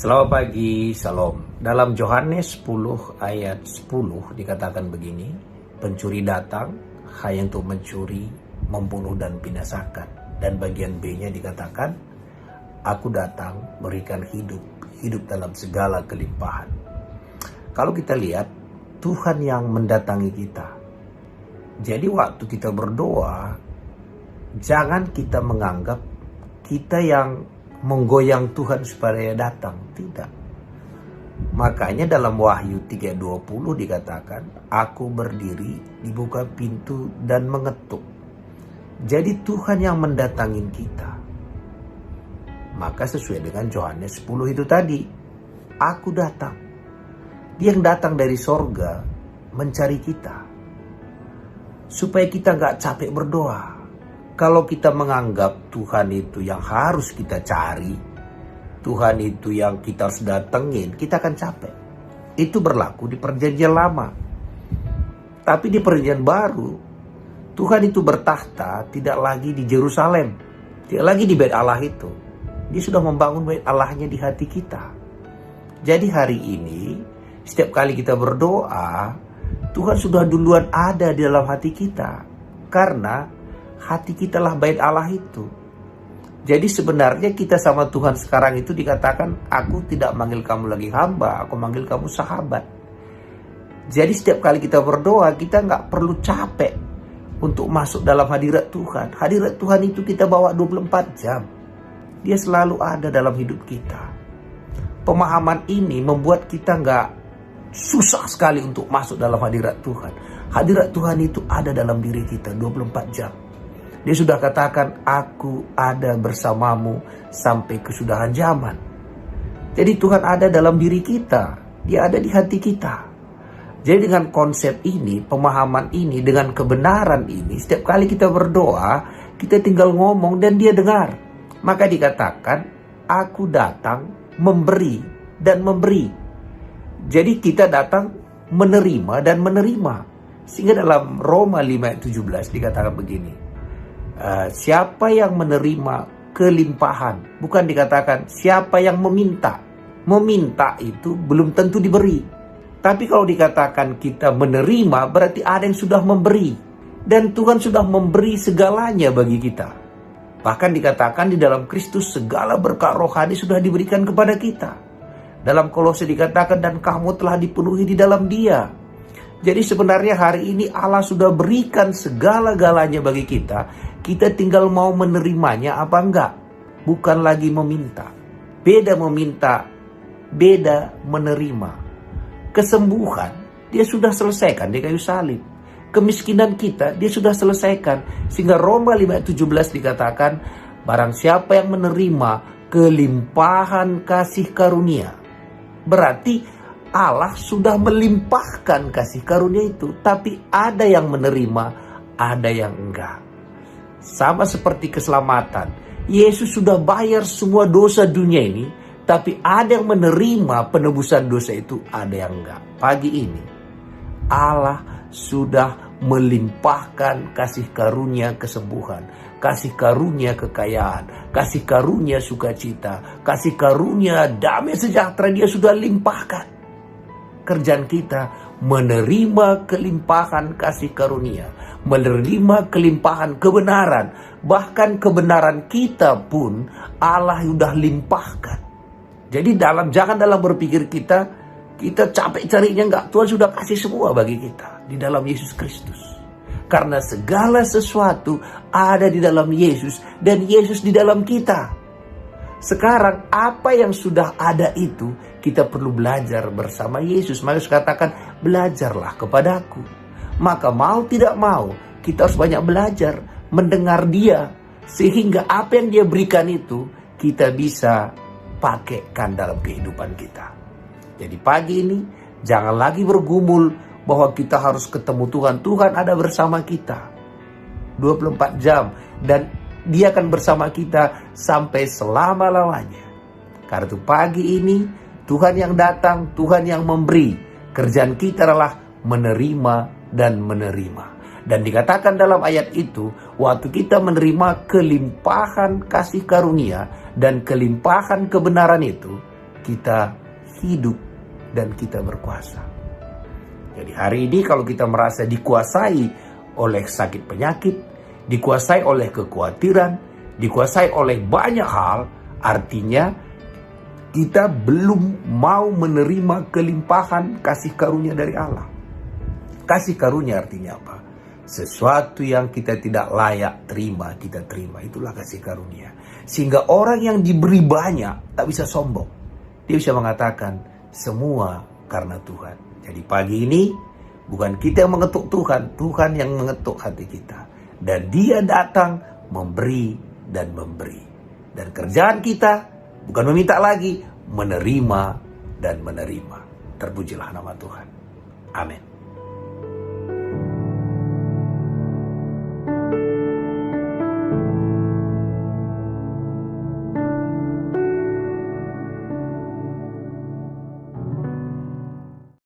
Selamat pagi, Shalom. Dalam Yohanes 10 ayat 10 dikatakan begini, pencuri datang hanya untuk mencuri, membunuh dan binasakan. Dan bagian B-nya dikatakan, aku datang berikan hidup dalam segala kelimpahan. Kalau kita lihat, Tuhan yang mendatangi kita. Jadi waktu kita berdoa, jangan kita menganggap kita yang menggoyang Tuhan supaya datang. Tidak. Makanya dalam Wahyu 3:20 dikatakan, aku berdiri dibuka pintu dan mengetuk. Jadi Tuhan yang mendatangin kita. Maka sesuai dengan Yohanes 10 itu tadi, aku datang. Dia yang datang dari sorga mencari kita. Supaya kita gak capek berdoa. Kalau kita menganggap Tuhan itu yang harus kita cari, Tuhan itu yang kita harus datengin, kita akan capek. Itu berlaku di perjanjian lama. Tapi di perjanjian baru, Tuhan itu bertahta tidak lagi di Yerusalem, tidak lagi di bait Allah itu. Dia sudah membangun bait Allahnya di hati kita. Jadi hari ini, setiap kali kita berdoa, Tuhan sudah duluan ada di dalam hati kita. Karena hati kita lah bait Allah itu. Jadi sebenarnya kita sama Tuhan sekarang itu dikatakan, aku tidak manggil kamu lagi hamba, aku manggil kamu sahabat. Jadi setiap kali kita berdoa, kita nggak perlu capek untuk masuk dalam hadirat Tuhan. Hadirat Tuhan itu kita bawa 24 jam. Dia selalu ada dalam hidup kita. Pemahaman ini membuat kita nggak susah sekali untuk masuk dalam hadirat Tuhan. Hadirat Tuhan itu ada dalam diri kita 24 jam. Dia sudah katakan, aku ada bersamamu sampai kesudahan zaman. Jadi Tuhan ada dalam diri kita. Dia ada di hati kita. Jadi dengan konsep ini, pemahaman ini, dengan kebenaran ini, setiap kali kita berdoa, kita tinggal ngomong dan dia dengar. Maka dikatakan, aku datang memberi dan memberi. Jadi kita datang menerima dan menerima. Sehingga dalam Roma 5:17 dikatakan begini. Siapa yang menerima kelimpahan, bukan dikatakan siapa yang meminta. Meminta itu belum tentu diberi. Tapi kalau dikatakan kita menerima, berarti ada yang sudah memberi. Dan Tuhan sudah memberi segalanya bagi kita. Bahkan dikatakan di dalam Kristus segala berkat rohani sudah diberikan kepada kita. Dalam Kolose dikatakan, dan kamu telah dipenuhi di dalam Dia. Jadi sebenarnya hari ini Allah sudah berikan segala-galanya bagi kita. Kita tinggal mau menerimanya apa enggak. Bukan lagi meminta. Beda meminta, beda menerima. Kesembuhan, dia sudah selesaikan di kayu salib. Kemiskinan kita, dia sudah selesaikan. Sehingga Roma 5:17 dikatakan, barang siapa yang menerima kelimpahan kasih karunia. Berarti Allah sudah melimpahkan kasih karunia itu. Tapi ada yang menerima, ada yang enggak. Sama seperti keselamatan. Yesus sudah bayar semua dosa dunia ini. Tapi ada yang menerima penebusan dosa itu, ada yang enggak. Pagi ini, Allah sudah melimpahkan kasih karunia kesembuhan. Kasih karunia kekayaan. Kasih karunia sukacita. Kasih karunia damai sejahtera, dia sudah limpahkan. Kerjaan kita menerima kelimpahan kasih karunia, menerima kelimpahan kebenaran. Bahkan kebenaran kita pun Allah sudah limpahkan. Jadi jangan dalam berpikir kita capek carinya, enggak. Tuhan sudah kasih semua bagi kita di dalam Yesus Kristus. Karena segala sesuatu ada di dalam Yesus dan Yesus di dalam kita. Sekarang apa yang sudah ada itu kita perlu belajar bersama Yesus. Maka katakan, belajarlah kepadaku. Maka mau tidak mau kita harus banyak belajar mendengar Dia. Sehingga apa yang Dia berikan itu kita bisa pakaikan dalam kehidupan kita. Jadi pagi ini jangan lagi bergumul bahwa kita harus ketemu Tuhan. Tuhan ada bersama kita 24 jam dan Dia akan bersama kita sampai selama-lamanya. Karena itu pagi ini Tuhan yang datang, Tuhan yang memberi. Kerjaan kita adalah menerima dan menerima. Dan dikatakan dalam ayat itu, waktu kita menerima kelimpahan kasih karunia dan kelimpahan kebenaran itu, kita hidup dan kita berkuasa. Jadi hari ini kalau kita merasa dikuasai oleh sakit penyakit, dikuasai oleh kekhawatiran, dikuasai oleh banyak hal, artinya kita belum mau menerima kelimpahan kasih karunia dari Allah. Kasih karunia artinya apa? Sesuatu yang kita tidak layak terima, kita terima. Itulah kasih karunia. Sehingga orang yang diberi banyak tak bisa sombong. Dia bisa mengatakan semua karena Tuhan. Jadi pagi ini bukan kita yang mengetuk Tuhan, Tuhan yang mengetuk hati kita. Dan Dia datang memberi dan memberi. Dan kerjaan kita bukan meminta lagi, menerima dan menerima. Terpujilah nama Tuhan. Amin.